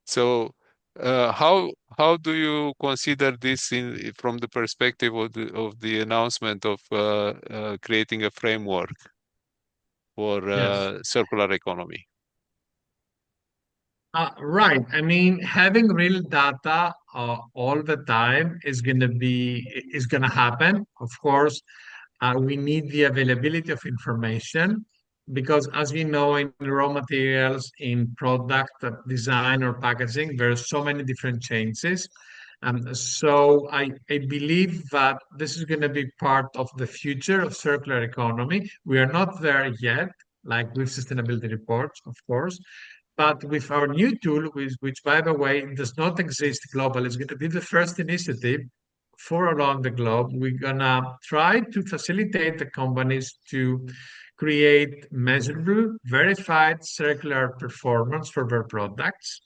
So, how do you consider this from the perspective of the announcement of creating a framework for Yes. circular economy? Right. I mean, having real data all the time is gonna happen. Of course, we need the availability of information because, as we know, in raw materials, in product design or packaging, there are so many different changes. So I believe that this is going to be part of the future of circular economy. We are not there yet, like with sustainability reports, of course. But with our new tool, which by the way does not exist globally, is going to be the first initiative for around the globe. We're gonna try to facilitate the companies to create measurable, verified circular performance for their products,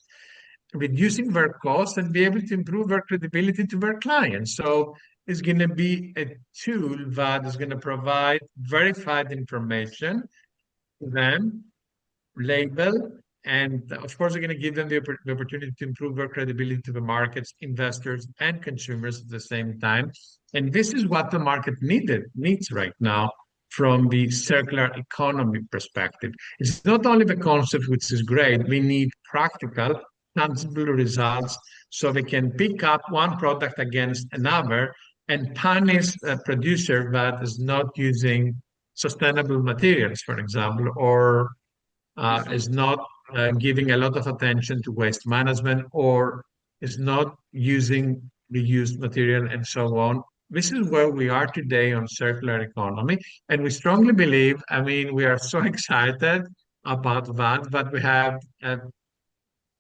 reducing their costs and be able to improve their credibility to their clients. So it's going to be a tool that is going to provide verified information to them, label, and of course, we're going to give them the opportunity to improve their credibility to the markets, investors, and consumers at the same time. And this is what the market needs right now from the circular economy perspective. It's not only the concept, which is great, we need practical, tangible results so they can pick up one product against another and punish a producer that is not using sustainable materials, for example, or Hmm. is not giving a lot of attention to waste management or is not using reused material and so on. This is where we are today on circular economy. And we strongly believe, I mean, we are so excited about that, but we have a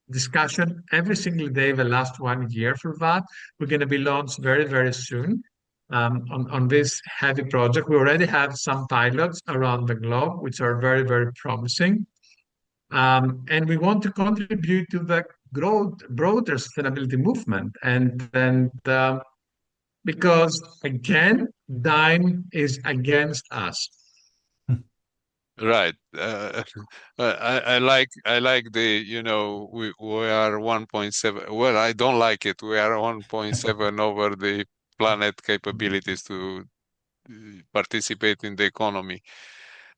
discussion every single day the last 1 year for that. We're going to be launched very, very soon on this heavy project. We already have some pilots around the globe, which are very, very promising. And we want to contribute to the growth, broader sustainability movement. And because again, time is against us. Right. I like the, we are 1.7. Well, I don't like it. We are 1.7 over the planet capabilities to participate in the economy.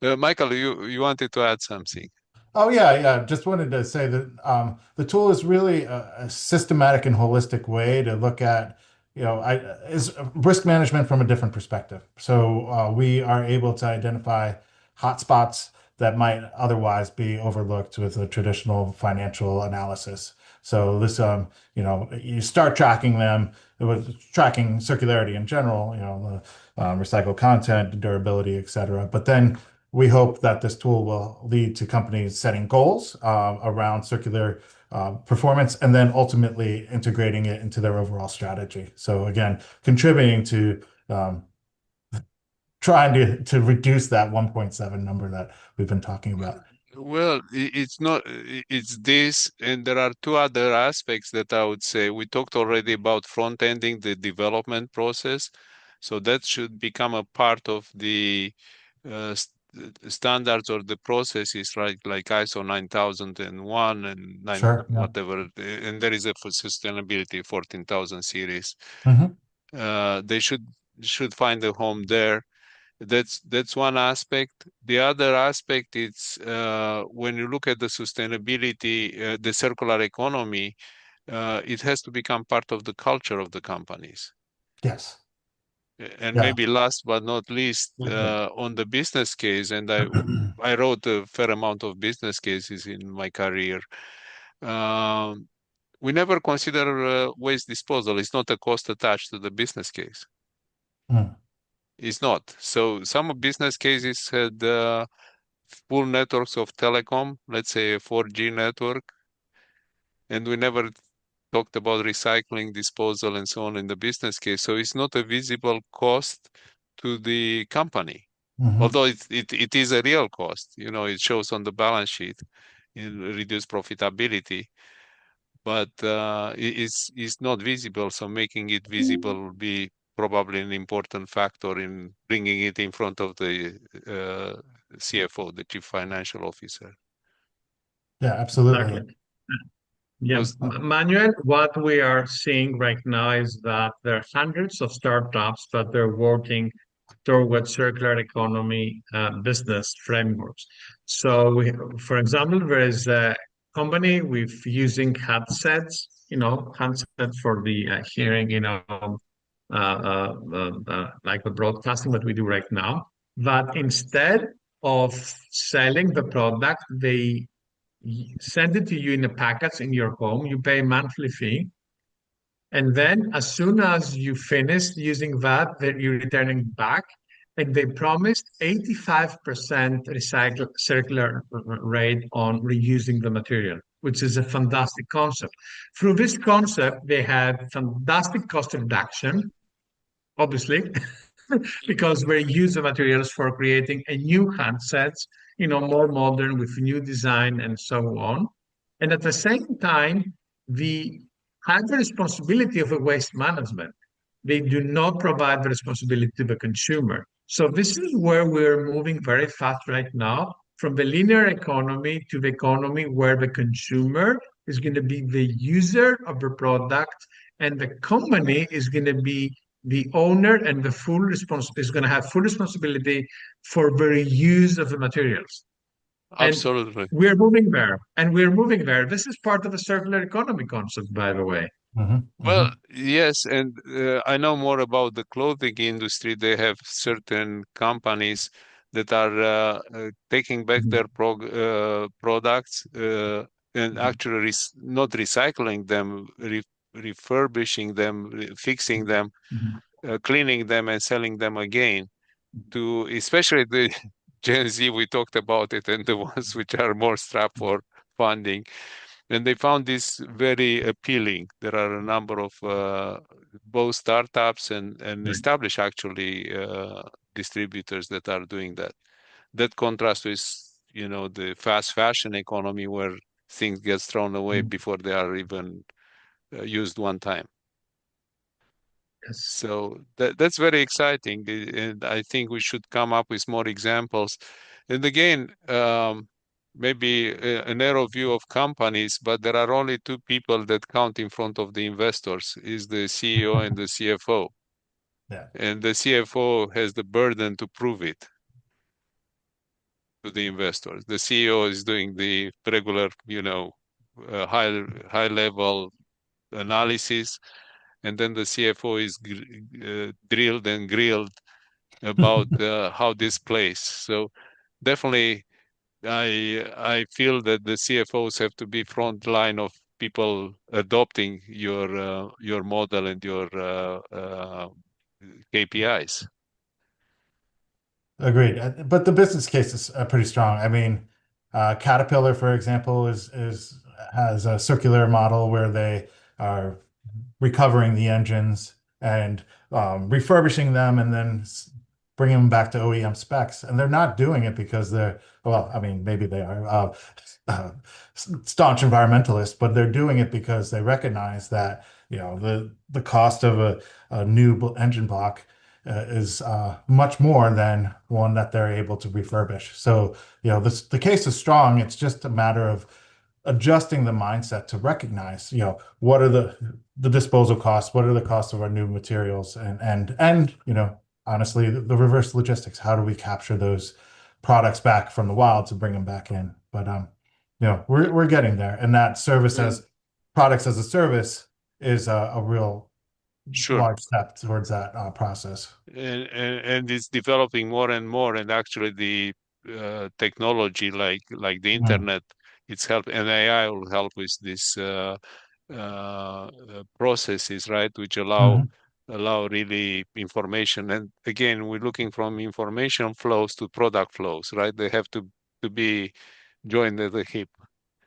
Michael, you wanted to add something. Oh yeah, yeah. Just wanted to say that the tool is really a systematic and holistic way to look at, is risk management from a different perspective. So we are able to identify hotspots that might otherwise be overlooked with a traditional financial analysis. So this, you start tracking them with tracking circularity in general, recycled content, durability, et cetera. But then we hope that this tool will lead to companies setting goals around circular performance and then ultimately integrating it into their overall strategy. So again, contributing to trying to reduce that 1.7 number that we've been talking about. Well, it's not, it's this, and there are two other aspects that I would say. We talked already about front-ending the development process. So that should become a part of the uh, st standards or the processes, right? Like ISO 9001 and 9 Sure. Yeah. whatever. And there is a for sustainability 14,000 series. Hmm. They should find a home there. That's one aspect. The other aspect is when you look at the sustainability, the circular economy, it has to become part of the culture of the companies. Yes. And Yeah. maybe last but not least, Mhm. on the business case, and I wrote a fair amount of business cases in my career. Um, we never consider waste disposal. It's not a cost attached to the business case. Mm. It's not. So some business cases had full networks of telecom, let's say a 4G network, and we never talked about recycling, disposal, and so on in the business case. So it's not a visible cost to the company, Hmm. although it is a real cost. It shows on the balance sheet in reduced profitability, but it's not visible. So making it visible will be probably an important factor in bringing it in front of the CFO, the Chief Financial Officer. Yeah, absolutely. Exactly. Yeah, Because Manuel, what we are seeing right now is that there are hundreds of startups that they're working towards circular economy business frameworks. So, for example, there is a company with using headsets, handsets for the hearing, like the broadcasting that we do right now. But instead of selling the product, they send it to you in a package in your home. You pay a monthly fee. And then as soon as you finish using that, then you're returning back. And they promised 85% recycle circular rate on reusing the material, which is a fantastic concept. Through this concept, they had fantastic cost reduction, obviously, because we use the materials for creating a new handsets, more modern with new design and so on. And at the same time, the have the responsibility of the waste management. They do not provide the responsibility to the consumer. So this is where we're moving very fast right now, from the linear economy to the economy where the consumer is going to be the user of the product and the company is going to be the owner and the full response is going to have full responsibility for the reuse of the materials. And absolutely. we're moving there. And we're moving there. This is part of the circular economy concept, by the way. Hmm. Well, Hmm. yes, and I know more about the clothing industry. They have certain companies that are taking back Mhm, their products and mhm, actually not recycling them, refurbishing them, fixing them, mhm, cleaning them, and selling them again to especially the Gen Z. We talked about it, and the ones which are more strapped for funding. And they found this very appealing. There are a number of both startups and right. established actually distributors that are doing that. That contrasts with, the fast fashion economy where things get thrown away Mhm, before they are even used one time. yes. So that's very exciting, and I think we should come up with more examples. And again, maybe a narrow view of companies, but there are only two people that count in front of the investors: is the CEO and the CFO. Yeah, And the CFO has the burden to prove it to the investors. The CEO is doing the regular, high level analysis, and then the CFO is drilled and grilled about how this plays. So definitely, I feel that the CFOs have to be front line of people adopting your model and your KPIs. agreed. But the business case is pretty strong. I mean, Caterpillar, for example, is has a circular model where they are recovering the engines and refurbishing them and then bringing them back to OEM specs. And they're not doing it because they're, well, I mean, maybe they are uh, staunch environmentalists, but they're doing it because they recognize that, the cost of a new engine block is much more than one that they're able to refurbish. So, the case is strong. It's just a matter of adjusting the mindset to recognize, what are the disposal costs, what are the costs of our new materials, and honestly, the reverse logistics. How do we capture those products back from the wild to bring them back in? But we're getting there, and that service And as products as a service is a real sure. large step towards that process. And it's developing more and more, and actually the technology like the Mm. internet, it's help, and AI will help with this processes, right, which allow Mhm. allow really information. And again, we're looking from information flows to product flows, right? They have to be joined at the hip.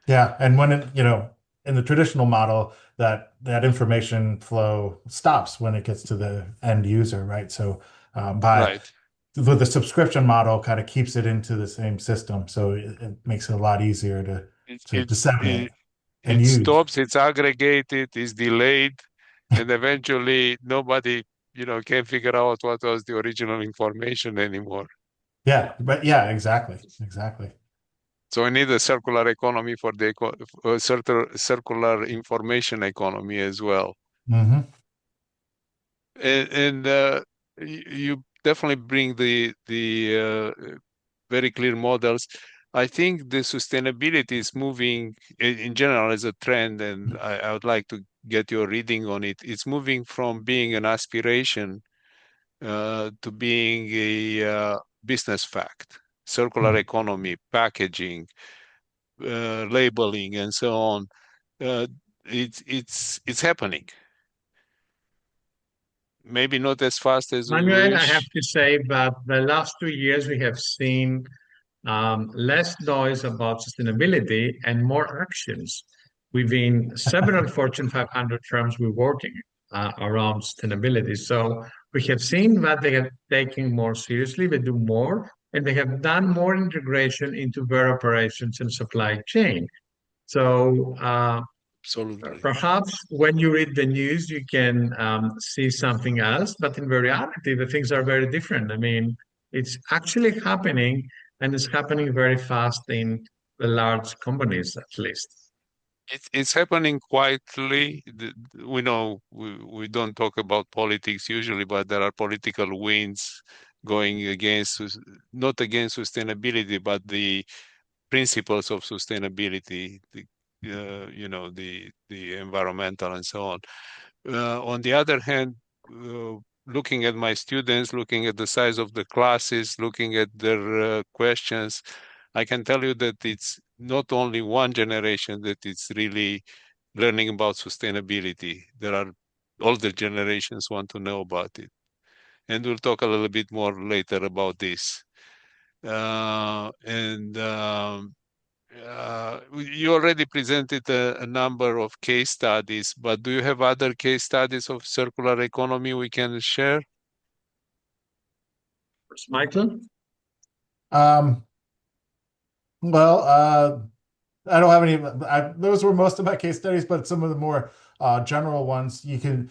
Yeah, and when in the traditional model, that information flow stops when it gets to the end user, right? So by Right. with the subscription model, kind of keeps it into the same system, so it makes it a lot easier to It, to it, disseminate it, and it use. stops, it's aggregated, it's delayed, and eventually nobody, can figure out what was the original information anymore. Yeah, but yeah, exactly, exactly. So we need a circular economy for the circular information economy as well. Hmm. And you definitely bring the very clear models. I think the sustainability is moving in general as a trend, and I would like to get your reading on it. It's moving from being an aspiration to being a business fact. Circular economy, packaging, labeling, and so on. Uh, it's happening. Maybe not as fast as we Manuel, I have wish. to say that the last 2 years we have seen less noise about sustainability and more actions within several Fortune 500 firms we're working around sustainability. So we have seen that they have taken more seriously, they do more, and they have done more integration into their operations and supply chain. So Absolutely. perhaps when you read the news, you can see something else, but in reality, the things are very different. I mean, it's actually happening, and it's happening very fast in the large companies, at least. It's happening quietly. We know we don't talk about politics usually, but there are political winds going against, not against sustainability, but the principles of sustainability, the environmental and so on. On the other hand, looking at my students, looking at the size of the classes, looking at their questions, I can tell you that it's not only one generation that is really learning about sustainability. There are older generations want to know about it. And we'll talk a little bit more later about this. And You already presented a number of case studies, but do you have other case studies of circular economy we can share? Michael? Um, well, I don't have any. Those were most of my case studies, but some of the more general ones you can.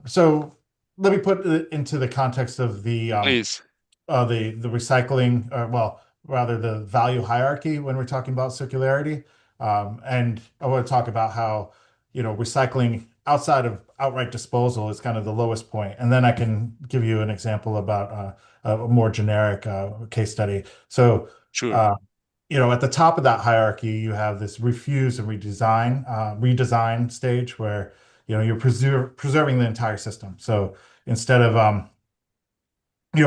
So let me put it into the context of Please. the recycling, or well, rather the value hierarchy when we're talking about circularity. And I want to talk about how, recycling outside of outright disposal is kind of the lowest point. And then I can give you an example about a more generic case study. So, Sure. uh, at the top of that hierarchy, you have this refuse and redesign stage where, you're preserving the entire system. So instead of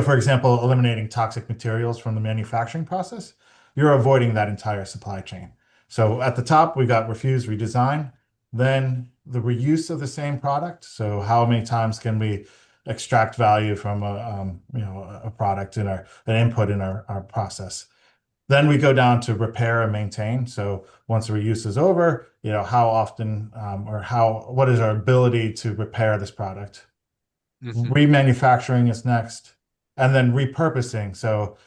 for example, eliminating toxic materials from the manufacturing process, you're avoiding that entire supply chain. So at the top, we got refuse, redesign, then the reuse of the same product. So how many times can we extract value from a product in an input in our process? Then we go down to repair and maintain. So once the reuse is over, how often what is our ability to repair this product? Hmm. Remanufacturing is next, and then repurposing. So,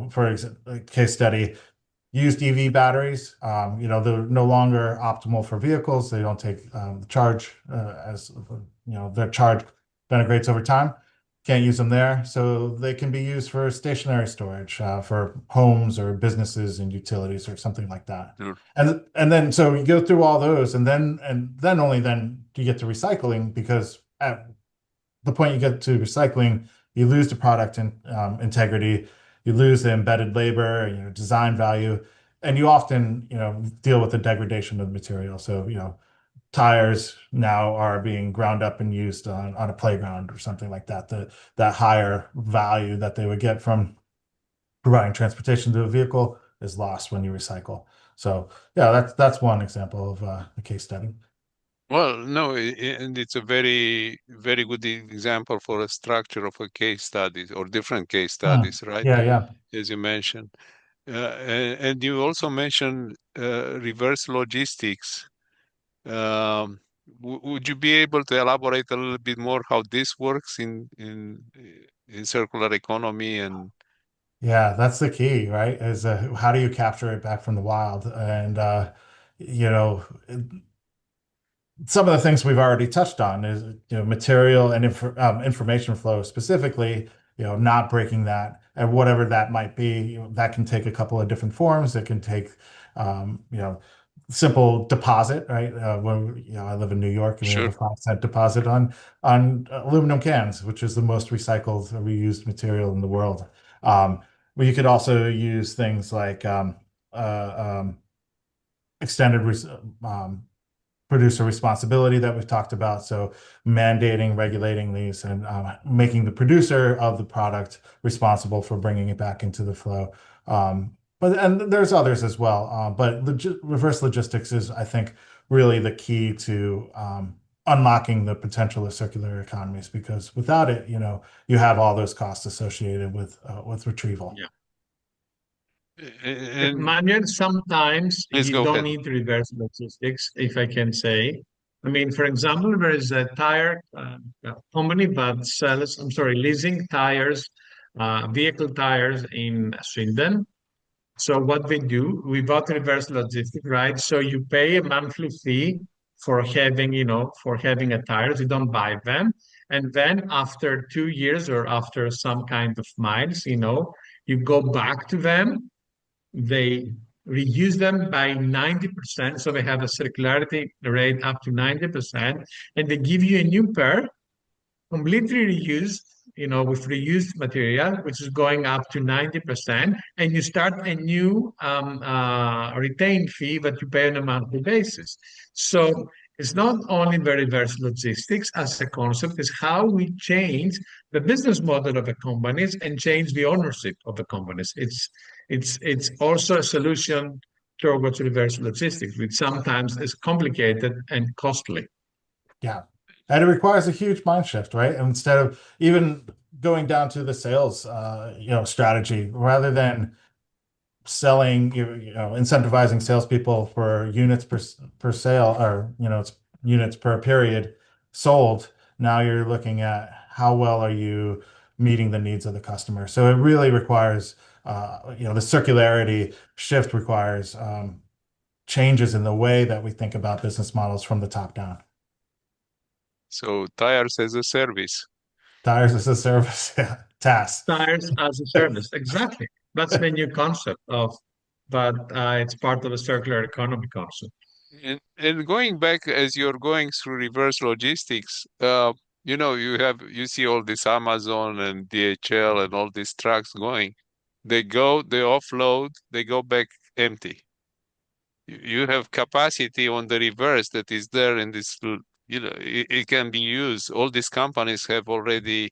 for example, case study, used EV batteries, they're no longer optimal for vehicles. They don't take charge their charge denigrates over time. Can't use them there. So they can be used for stationary storage for homes or businesses and utilities or something like that. Sure. And then so you go through all those, and then only then do you get to recycling, because at the point you get to recycling, you lose the product integrity, you lose the embedded labor, design value, and you often, deal with the degradation of the material. So, tires now are being ground up and used on a playground or something like that. That higher value that they would get from providing transportation to a vehicle is lost when you recycle. So, yeah, that's one example of a case study. Well, no, and it's a very, very good example for a structure of a case studies or different case studies, right? Yeah, yeah. As you mentioned. And you also mentioned reverse logistics. Um, would you be able to elaborate a little bit more how this works in circular economy and Yeah, that's the key, right? Is how do you capture it back from the wild? And you know, some of the things we've already touched on is material and information flow specifically. not breaking that, and whatever that might be, that can take a couple of different forms. It can take, simple deposit, right? When I live in New York and we have Sure. a 5 cent deposit on aluminum cans, which is the most recycled, reused material in the world. But you could also use things like extended um, producer responsibility that we've talked about. So mandating, regulating these, and making the producer of the product responsible for bringing it back into the flow. But and there's others as well. But reverse logistics is, I think, really the key to unlocking the potential of circular economies, because without it, you have all those costs associated with retrieval. Yeah. And Manuel, sometimes please you go don't ahead. need reverse logistics, if I can say. I mean, for example, there is a tire company that sells, I'm sorry, leasing tires, vehicle tires in Sweden. So what they do, we bought reverse logistics, right? So you pay a monthly fee for having, for having a tires. You don't buy them. And then after 2 years or after some kind of miles, you go back to them, they reuse them by 90%. So they have a circularity rate up to 90%. And they give you a new pair, completely reused, with reused material, which is going up to 90%. And you start a new retained fee that you pay on a monthly basis. So it's not only the reverse logistics as a concept, it's how we change the business model of the companies and change the ownership of the companies. It's also a solution towards reverse logistics, which sometimes is complicated and costly. Yeah. And it requires a huge mind shift, right? And instead of even going down to the sales, strategy, rather than selling, incentivizing salespeople for units per sale, or, it's units per period sold. Now you're looking at how well are you meeting the needs of the customer. So it really requires, the circularity shift requires changes in the way that we think about business models from the top down. So tires as a service. Tires as a service, TaaS. Tires as a service. Exactly. That's the new concept of, but it's part of the circular economy concept. And going back as you're going through reverse logistics, you see all this Amazon and DHL and all these trucks going. They go, they offload, they go back empty. You have capacity on the reverse that is there in this, it can be used. All these companies have already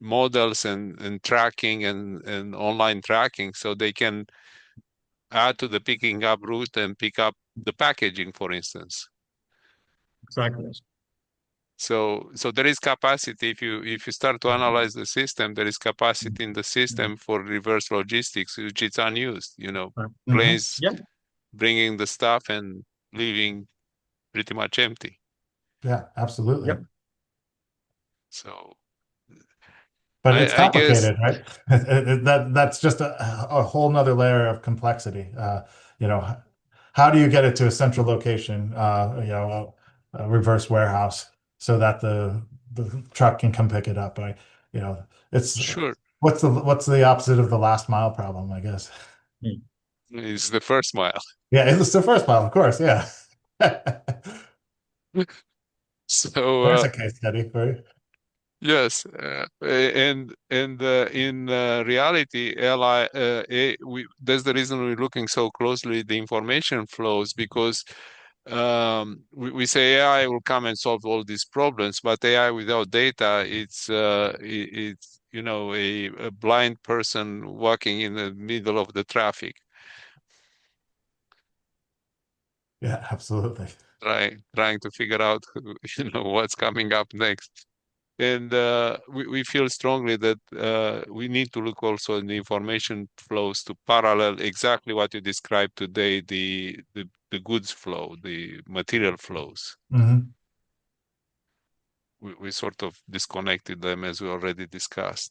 models and tracking and online tracking, so they can add to the picking up route and pick up the packaging, for instance. Exactly. So there is capacity. If you start to analyze the system, there is capacity in the system for reverse logistics, which is unused. Mhm. Planes Yeah. bringing the stuff and leaving pretty much empty. Yeah, absolutely. Yep. So But it's I guess complicated, right? That's just a whole nother layer of complexity. You know, how do you get it to a central location, a reverse warehouse, so that the truck can come pick it up? It's sure what's the opposite of the last mile problem, I guess. Mm. it's the first mile. Yeah, it's the first mile, of course. Yeah. So There's a case study for you. yes, and in reality, that's the reason we're looking so closely at the information flows, because we say AI will come and solve all these problems, but AI without data, it's a blind person walking in the middle of the traffic, Yeah, absolutely. trying to figure out what's coming up next. And we feel strongly that we need to look also in the information flows to parallel exactly what you described today, the goods flow, the material flows. Hmm. We sort of disconnected them as we already discussed.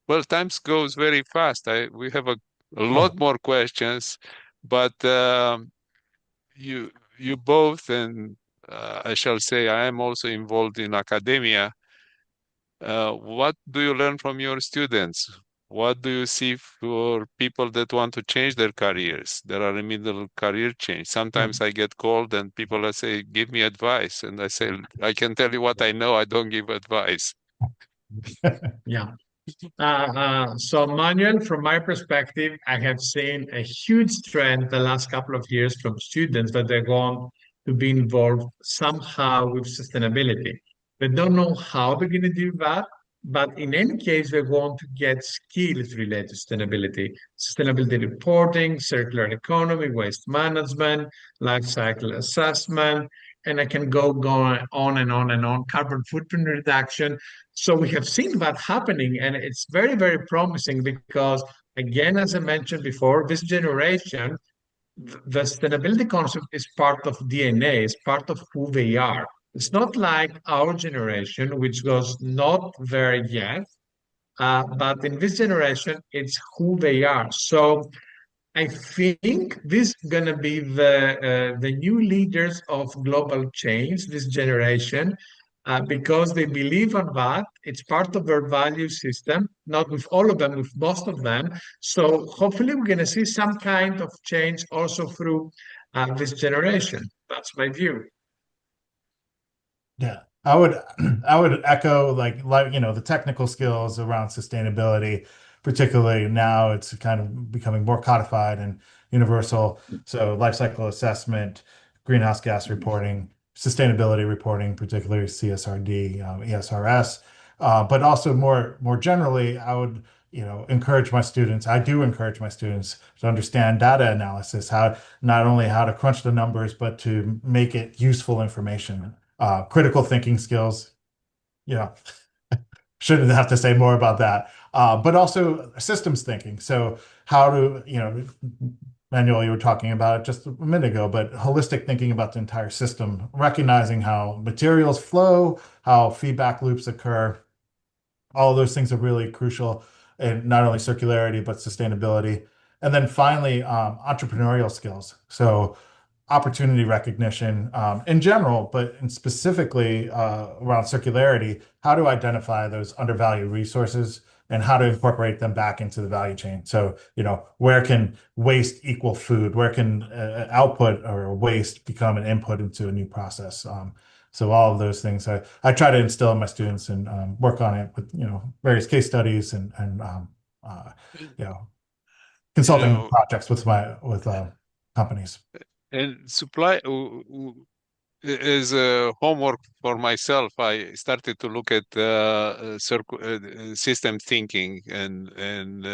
Well, times goes very fast. We have a lot Oh, more questions, but you you both, and I shall say I am also involved in academia. what do you learn from your students? What do you see for people that want to change their careers? There are in middle career change. Sometimes I get called and people say, give me advice. And I say, I can tell you what I know. I don't give advice. Yeah. So, Manuel, from my perspective, I have seen a huge trend the last couple of years from students that they want to be involved somehow with sustainability. They don't know how they're going to do that, but in any case, they want to get skills related to sustainability reporting, circular economy, waste management, life cycle assessment, and I can go on and on and on, carbon footprint reduction. So we have seen that happening, and it's very, very promising because, again, as I mentioned before, this generation, the sustainability concept is part of DNA, it's part of who they are. It's not like our generation, which was not there yet, but in this generation, it's who they are. So I think this is going to be the new leaders of global change, this generation, because they believe on that. It's part of their value system, not with all of them, with most of them. So hopefully, we're going to see some kind of change also through this generation. That's my view. Yeah, I would echo like the technical skills around sustainability, particularly now it's kind of becoming more codified and universal. So life cycle assessment, greenhouse gas reporting, sustainability reporting, particularly CSRD, ESRS, but also more generally, I would encourage my students. I do encourage my students to understand data analysis, how not only how to crunch the numbers, but to make it useful information, critical thinking skills. You know, shouldn't have to say more about that. But also systems thinking. So how to, Manuel, you were talking about it just a minute ago, but holistic thinking about the entire system, recognizing how materials flow, how feedback loops occur. All of those things are really crucial in not only circularity, but sustainability. And then finally, entrepreneurial skills. So opportunity recognition in general, but in specifically around circularity, how to identify those undervalued resources and how to incorporate them back into the value chain. So, where can waste equal food? Where can output or waste become an input into a new process? So all of those things I try to instill in my students and work on it with, various case studies and uh, you know, You consulting know, projects with companies. and supply is homework for myself. I started to look at system thinking and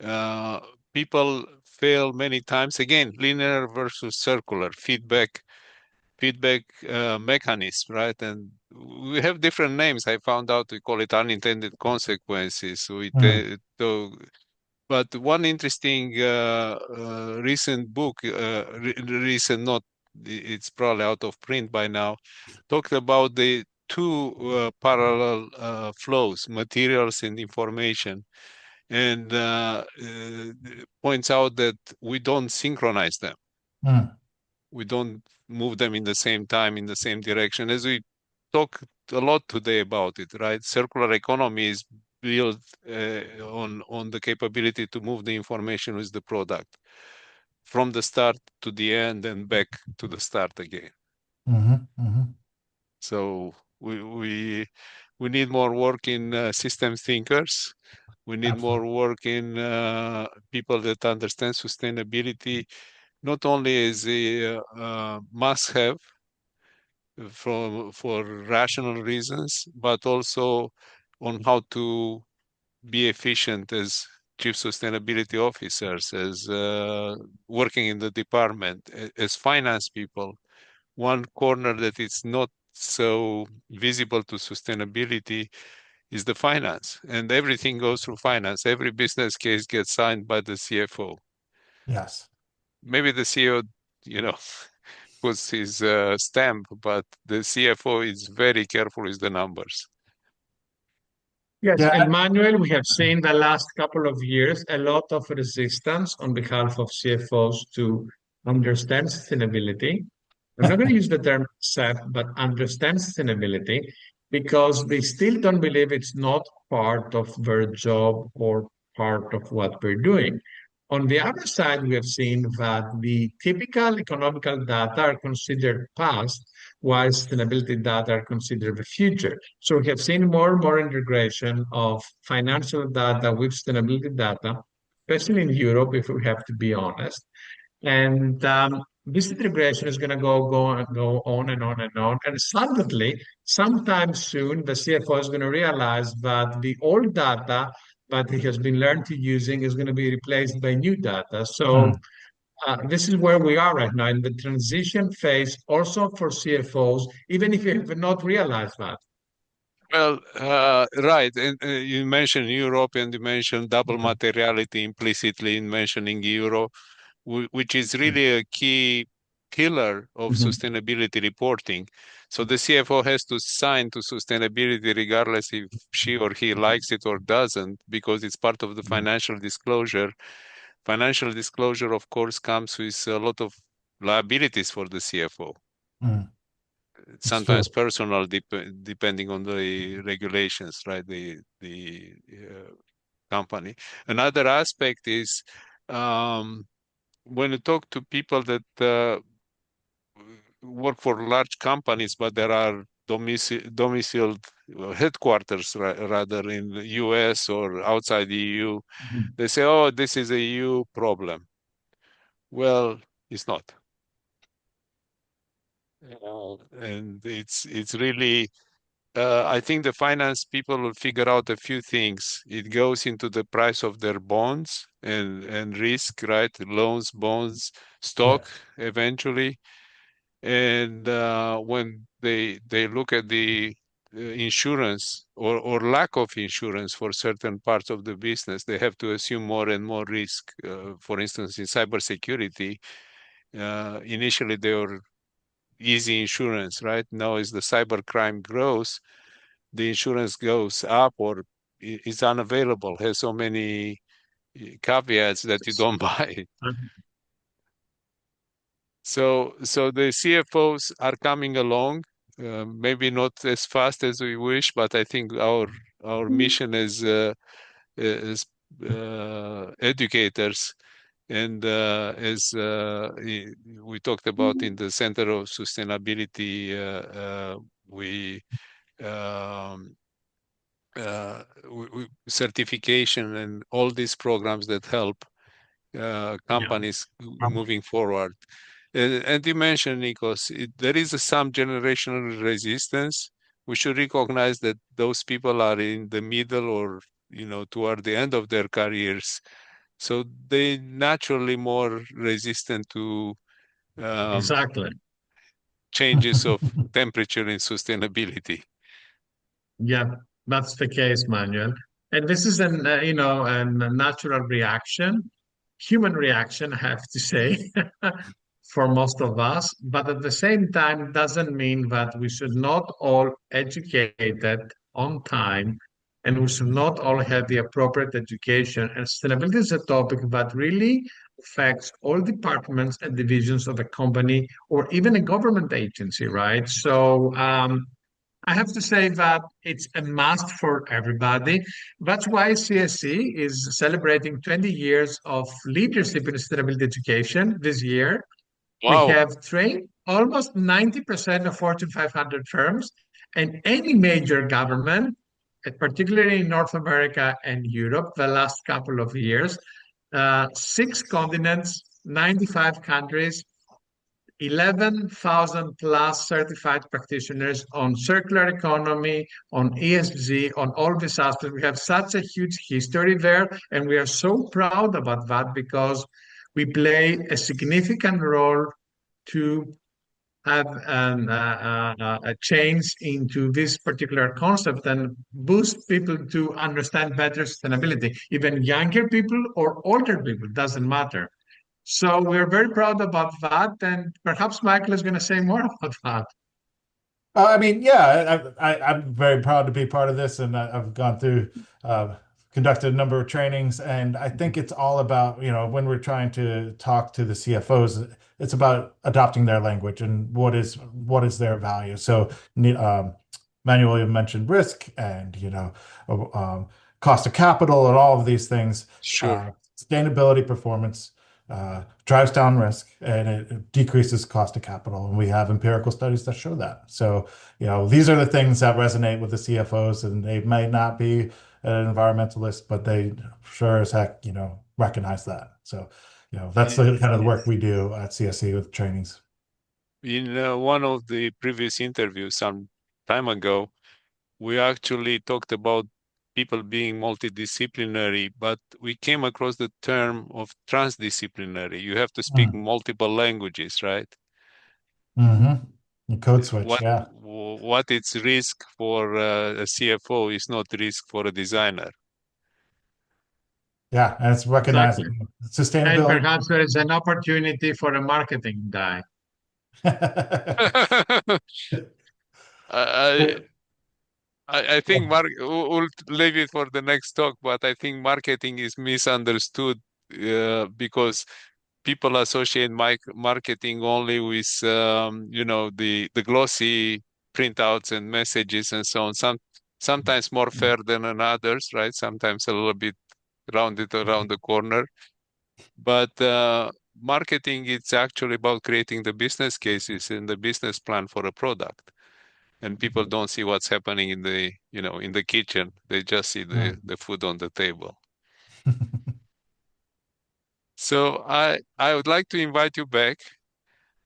uh, people fail many times. Again, linear versus circular feedback mechanism, right? And we have different names. I found out we call it unintended consequences. Mm, But one interesting recent book, recent not, it's probably out of print by now, talked about the two parallel flows, materials and information, and points out that we don't synchronize them. mm. We don't move them in the same time, in the same direction. As we talk a lot today about it, right? Circular economy is built on the capability to move the information with the product from the start to the end and back to the start again. Hmm. Hmm. So we need more work in system thinkers. We need more Absolutely. work in people that understand sustainability, not only as a must-have for rational reasons, but also on how to be efficient as chief sustainability officers, as working in the department, as finance people. One corner that is not so visible to sustainability is the finance, and everything goes through finance. Every business case gets signed by the CFO. Yes. Maybe the CEO, you know, puts his stamp, but the CFO is very careful with the numbers. Yes, Yeah. and Manuel, we have seen the last couple of years a lot of resistance on behalf of CFOs to understand sustainability. I'm not going to use the term accept, but understand sustainability. because they still don't believe it's not part of their job or part of what we're doing. On the other side, we have seen that the typical economical data are considered past, while sustainability data are considered the future. So we have seen more and more integration of financial data with sustainability data, especially in Europe, if we have to be honest. And this integration is going to go on and on and on. And suddenly, sometime soon, the CFO is going to realize that the old data that he has been learned to using is going to be replaced by new data. So Mm. this is where we are right now in the transition phase, also for CFOs, even if you have not realized that. Well, right. And you mentioned Europe and you mentioned double Yeah. materiality implicitly in mentioning euro, which is Yeah. really a key pillar of Mhm. sustainability reporting. So the CFO has to sign to sustainability regardless if she or he likes it or doesn't, because it's part of the financial disclosure. Financial disclosure, of course, comes with a lot of liabilities for the CFO, Mm. It's sometimes true. personal, depending on the regulations, right? The company. Another aspect is um, when you talk to people that work for large companies, but there are domiciled headquarters rather in the US or outside the EU, Mhm. they say, "Oh, this is a EU problem." Well, it's not. And it's really I think the finance people will figure out a few things. It goes into the price of their bonds and risk, right? Loans, bonds, Yeah. stock eventually. And when they look at the insurance or lack of insurance for certain parts of the business, they have to assume more and more risk. For instance, in cybersecurity, initially they were easy insurance, right? Now as the cybercrime grows, the insurance goes up or is unavailable, has so many caveats that you don't buy. So the CFOs are coming along, maybe not as fast as we wish, but I think our mission as educators and as we talked about in the Center of Sustainability, we um, certification and all these programs that help Yeah. companies moving forward. And you mentioned, Nikos, there is some generational resistance. We should recognize that those people are in the middle or toward the end of their careers, so they naturally more resistant to um, Exactly. changes of temperature and sustainability. Yeah, that's the case, Manuel. And this is a natural reaction, human reaction, I have to say, for most of us. But at the same time, doesn't mean that we should not all educated on time, and we should not all have the appropriate education. And sustainability is a topic that really affects all departments and divisions of a company or even a government agency, right? So, I have to say that it's a must for everybody. That's why CSE is celebrating 20 years of leadership in sustainability education this year. We Wow. have trained almost 90% of Fortune 500 firms and any major government, particularly in North America and Europe, the last couple of years, 6 continents, 95 countries, 11,000 plus certified practitioners on circular economy, on ESG, on all these aspects. We have such a huge history there, and we are so proud about that because we play a significant role to have a change into this particular concept and boost people to understand better sustainability. Even younger people or older people, doesn't matter. So we're very proud about that, and perhaps Michael is going to say more about that. I mean, yeah, I'm very proud to be part of this, and I've gone through, conducted a number of trainings, and I think it's all about, when we're trying to talk to the CFOs, it's about adopting their language and what is their value. So, Manuel, you mentioned risk and, cost of capital and all of these things. Sure. Sustainability performance drives down risk and it decreases cost of capital. And we have empirical studies that show that. So, these are the things that resonate with the CFOs, and they may not be an environmentalist, but they sure as heck, recognize that. So, that's the kind of the work we do at CSE with trainings. In one of the previous interviews some time ago, we actually talked about people being multidisciplinary, but we came across the term of transdisciplinary. You have to speak multiple languages, right? Mm-hmm. Code switch, What yeah. what its risk for a CFO is not risk for a designer. Yeah, and it's Exactly. recognizing And sustainability. perhaps there is an opportunity for a marketing guy. I, I think we'll leave it for the next talk, but I think marketing is misunderstood because people associate marketing only with the glossy printouts and messages and so on. Sometimes more fair than in others, right? Sometimes a little bit rounded around the corner. But marketing it's actually about creating the business cases and the business plan for a product. And people don't see what's happening in the kitchen. They just see the food on the table. So I would like to invite you back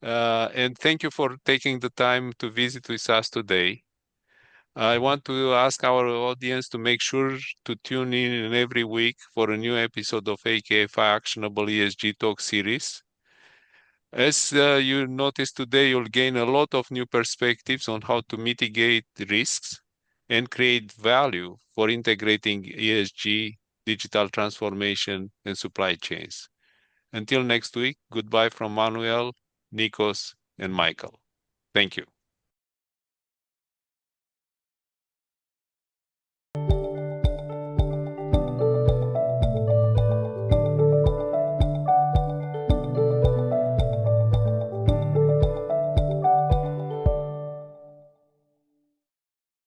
and thank you for taking the time to visit with us today. I want to ask our audience to make sure to tune in every week for a new episode of AKFI Actionable ESG Talk series. As you noticed today, you'll gain a lot of new perspectives on how to mitigate risks and create value for integrating ESG, digital transformation, and supply chains. Until next week, goodbye from Manuel, Nikos, and Michael. Thank you.